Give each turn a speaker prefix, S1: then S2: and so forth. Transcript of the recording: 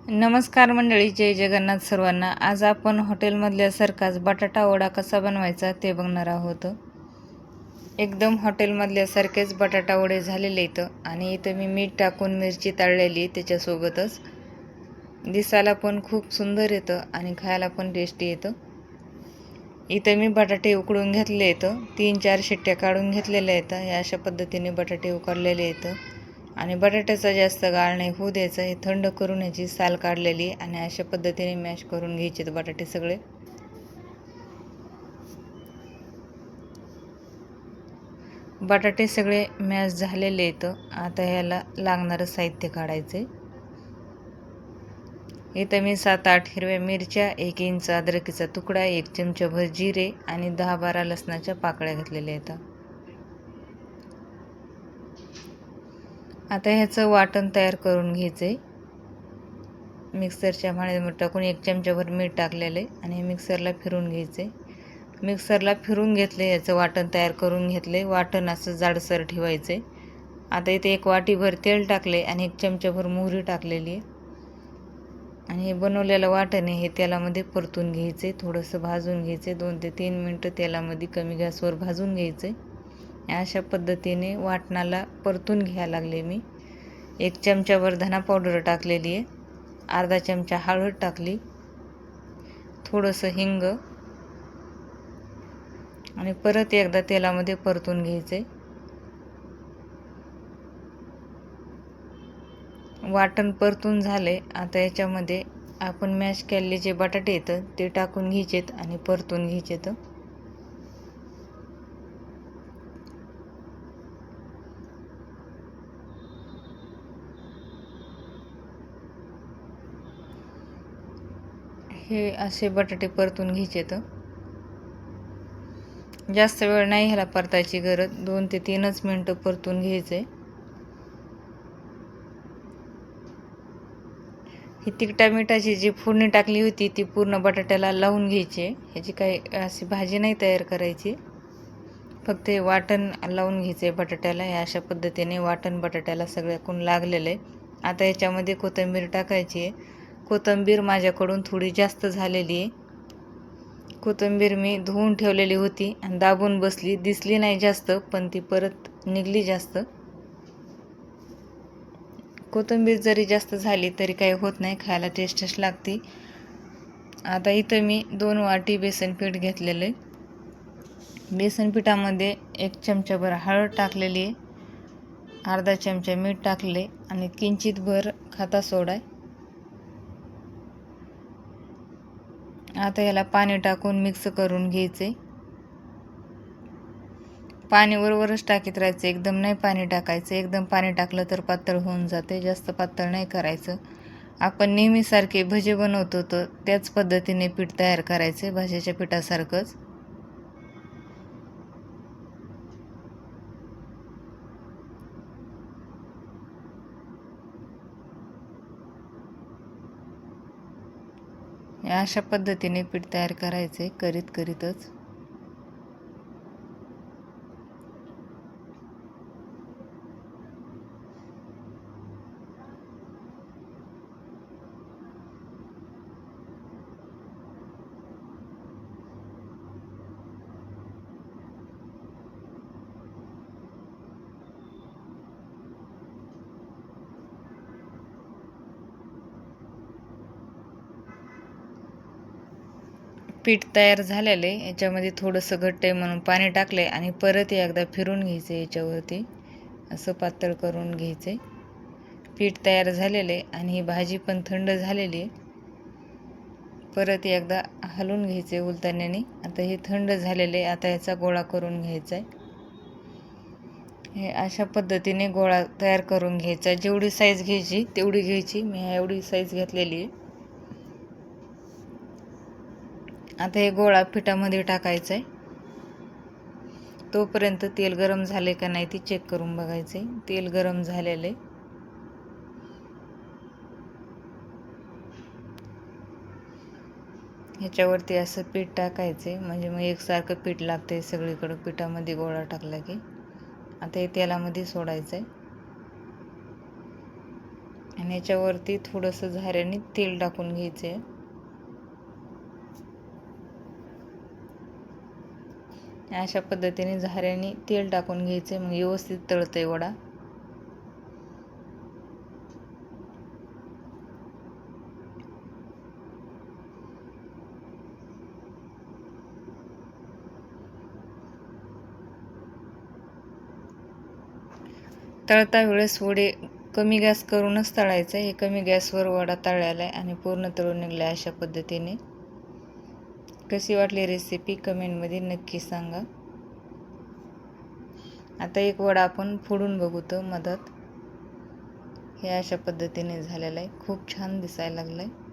S1: नमस्कार मंडळी, जय जगन्नाथ सर्वांना. आज आपण हॉटेलमधल्यासारखाच बटाटा वडा कसा बनवायचा ते बघणार आहोत. एकदम हॉटेलमधल्यासारखेच बटाटा वडे झालेले इथं. आणि इथं मी मीठ टाकून मिरची तळलेली त्याच्यासोबतच. दिसायला पण खूप सुंदर येतं आणि खायला पण टेस्टी येतं. इथं मी बटाटे उकडून घेतले आहेत. 3-4 शिट्ट्या काढून घेतलेल्या आहेत. या अशा पद्धतीने बटाटे उकडलेले आहेत. आणि बटाट्याचा जास्त गाळ नाही होऊ द्यायचा. हे थंड करून याची साल काढलेली आणि अशा पद्धतीने मॅश करून घ्यायचे बटाटे सगळे. बटाटे सगळे मॅश झालेले आहेत. आता ह्याला लागणारं साहित्य काढायचे. इथं मी 7-8 हिरव्या मिरच्या, 1 इंच अद्रकीचा तुकडा, 1 चमचाभर जिरे आणि 10-12 लसणाच्या पाकळ्या घेतलेल्या आहेत. आता ह्याचं वाटण तयार करून घ्यायचे. मिक्सरच्या भांड्यामध्ये टाकून 1 चमचाभर मीठ टाकलेले आणि मिक्सरला फिरून घ्यायचे. मिक्सरला फिरून घेतले, याचं वाटण तयार करून घेतले. वाटण असं जाडसर ठेवायचे. आता इथे 1 वाटीभर तेल टाकले आणि 1 चमचाभर मोहरी टाकलेली आहे. आणि हे बनवलेलं वाटण हे तेलामध्ये परतून घ्यायचे. थोडंसं भाजून घ्यायचे. 2 ते 3 मिनटं तेलामध्ये कमी गॅसवर भाजून घ्यायचे. अशा पद्धतीने वाटणाला परतून घ्यायला लागले मी. 1 चमचाभर धना पावडर टाकलेली आहे. अर्धा चमचा हळद टाकली, थोडंसं हिंग आणि परत एकदा तेलामध्ये परतून घ्यायचे. वाटण परतून झाले. आता याच्यामध्ये आपण मॅश केलेले जे बटाटे येतं ते टाकून घ्यायचेत आणि परतून घ्यायचेत. हे असे बटाटे परतून घ्यायचेत. जास्त वेळ नाही ह्याला परतायची गरज. 2 ते 3च मिनटं परतून घ्यायचे. ही तिखटा मिठाची जी फोडणी टाकली होती ती पूर्ण बटाट्याला लावून घ्यायची. ह्याची काही अशी भाजी नाही तयार करायची, फक्त हे वाटण लावून घ्यायचे बटाट्याला. या अशा पद्धतीने वाटण बटाट्याला सगळ्याकडून लागलेलं आहे. आता याच्यामध्ये कोथिंबीर टाकायची आहे. कोथिंबीर माझ्याकडून थोडी जास्त झालेली आहे. कोथिंबीर मी धुवून ठेवलेली होती आणि दाबून बसली, दिसली नाही जास्त, पण ती परत निघली जास्त. कोथिंबीर जरी जास्त झाली तरी काही होत नाही, खायला टेस्टच लागते. आता इथं मी 2 वाटी बेसन पीठ घेतलेलं आहे. बेसन पिठामध्ये 1 चमचाभर हळद टाकलेली आहे, अर्धा चमचा मीठ टाकले आणि किंचितभर खाता सोडा आहे. आता याला पाणी टाकून मिक्स करून घ्यायचे. पाणी वरवरच टाकीत राहायचं, एकदम नाही पाणी टाकायचं. एकदम पाणी टाकलं तर पातळ होऊन जाते. जास्त पातळ नाही करायचं. आपण नेहमीसारखे भजे बनवतो तर त्याच पद्धतीने पीठ तयार करायचे, भाज्याच्या पिठासारखंच. अशा पद्धतीने पीठ तयार करायचे करीतच. पीठ तयार झालेले. याच्यामध्ये थोडंसं घट्ट आहे म्हणून पाणी टाकले आणि परत एकदा फिरून घ्यायचे. याच्यावरती असं पातळ करून घ्यायचे. पीठ तयार झालेले आणि ही भाजी पण थंड झालेली आहे. परत एकदा हलवून घ्यायचे उलटण्याने. आता हे थंड झालेले. आता याचा गोळा करून घ्यायचा आहे. हे अशा पद्धतीने गोळा तयार करून घ्यायचा. जेवढी साईज घ्यायची तेवढी घ्यायची. मी एवढी साईज घेतलेली आहे. आता हे गोळा पिठामध्ये टाकायचं आहे. तोपर्यंत तेल गरम झाले का नाही ती चेक करून बघायचे. तेल गरम झालेले. ह्याच्यावरती असं पीठ टाकायचे, म्हणजे मग एकसारखं पीठ लागते सगळीकडं पिठामध्ये गोळा टाकला की. आता हे तेलामध्ये सोडायचं आहे आणि याच्यावरती थोडंसं झाऱ्याने तेल टाकून घ्यायचं आहे. अशा पद्धतीने झाऱ्याने तेल टाकून घ्यायचं, मग व्यवस्थित तळतंय वडा. तळता वेळेस वडे कमी गॅस करूनच तळायचं. हे कमी गॅसवर वडा तळलेला आहे आणि पूर्ण तळून निघला अशा पद्धतीने. कशी वाटली रेसिपी कमेंटमध्ये नक्की सांगा. आता एक वडा आपण फोडून बघू तर मधात. हे अशा पद्धतीने झालेलं आहे. खूप छान दिसायला लागलं आहे.